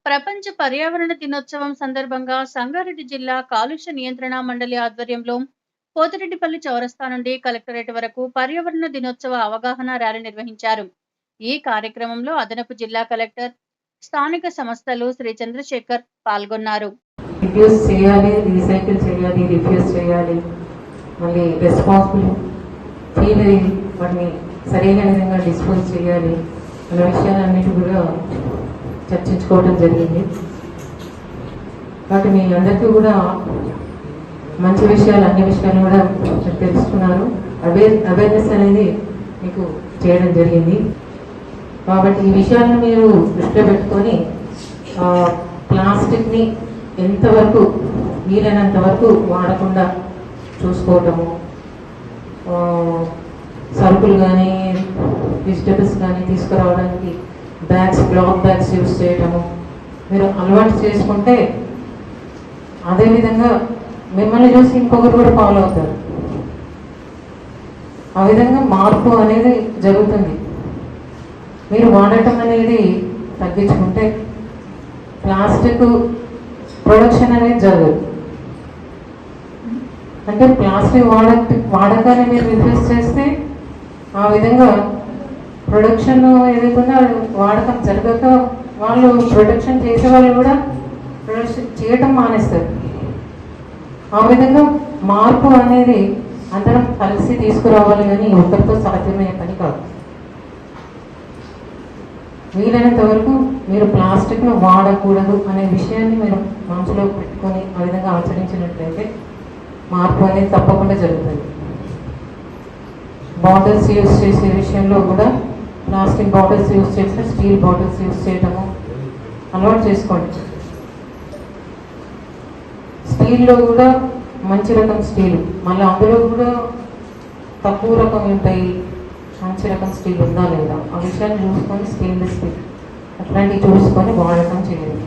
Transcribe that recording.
ప్రపంచ పర్యావరణ దినోత్సవం సందర్భంగా సంగారెడ్డి జిల్లా కాలుష్య నియంత్రణ మండలి ఆధ్వర్యంలో పోతిరెడ్డిపల్లి చౌరస్తా నుండి కలెక్టరేట్ వరకు పర్యావరణ దినోత్సవ అవగాహన ర్యాలీ నిర్వహించారు. ఈ కార్యక్రమంలో అదనపు జిల్లా కలెక్టర్, స్థానిక సంస్థలు శ్రీ చంద్రశేఖర్ పాల్గొన్నారు. రిడ్యూస్ చేయాలి, రీసైకిల్ చేయాలి, రిఫ్యూజ్ చేయాలి, మళ్ళీ రెస్పాన్సిబుల్ ఫీల్ అయ్యి వాటిని సరైన విధంగా డిస్పోజ్ చేయాలి అనే విషయాలన్నిటి కూడా చర్చించుకోవడం జరిగింది. కాబట్టి మీ అందరికీ కూడా మంచి విషయాలు, అన్ని విషయాలు కూడా తెలుసుకున్నారు. అవేర్నెస్ అనేది మీకు చేయడం జరిగింది. కాబట్టి ఈ విషయాలను మీరు దృష్టిలో పెట్టుకొని ప్లాస్టిక్ని ఎంతవరకు వీలైనంత వరకు వాడకుండా చూసుకోవటము, సరుకులు కానీ వెజిటబుల్స్ కానీ తీసుకురావడానికి బ్యాగ్స్, క్లాత్ బ్యాగ్స్ యూజ్ చేయటము మీరు అలవాటు చేసుకుంటే అదేవిధంగా మిమ్మల్ని చూసి ఇంకొకరు కూడా ఫాలో అవుతారు. ఆ విధంగా మార్పు అనేది జరుగుతుంది. మీరు వాడటం అనేది తగ్గించుకుంటే ప్లాస్టిక్ ప్రొడక్షన్ అనేది జరగదు. అంటే ప్లాస్టిక్ వాడకాన్ని మీరు రిఫ్యూజ్ చేస్తే ఆ విధంగా ప్రొడక్షన్ ఏదైతుందో వాడకం జరగక వాళ్ళు ప్రొడక్షన్ చేసే వాళ్ళు కూడా ప్రొడక్షన్ చేయటం మానేస్తారు. ఆ విధంగా మార్పు అనేది అందరం కలిసి తీసుకురావాలి, కానీ ఒకరితో సాధ్యమయ్యే పని కాదు. వీలైనంత వరకు మీరు ప్లాస్టిక్ను వాడకూడదు అనే విషయాన్ని మీరు మనసులో పెట్టుకొని ఆ విధంగా ఆచరించినట్లయితే మార్పు అనేది తప్పకుండా జరుగుతుంది. బాటిల్స్ యూజ్ చేసే విషయంలో కూడా ప్లాస్టిక్ బాటిల్స్ యూజ్ చేస్తే స్టీల్ బాటిల్స్ యూజ్ చేయటము అలవాటు చేసుకోండి. స్టీల్లో కూడా మంచి రకం స్టీలు, మళ్ళీ అందులో కూడా తక్కువ రకం ఉంటాయి, మంచి రకం స్టీల్ ఉందా లేదా ఆ విషయాన్ని చూసుకొని స్టెయిన్లెస్ స్టీల్ అట్లాంటివి చూసుకొని వాడకం చేయాలి.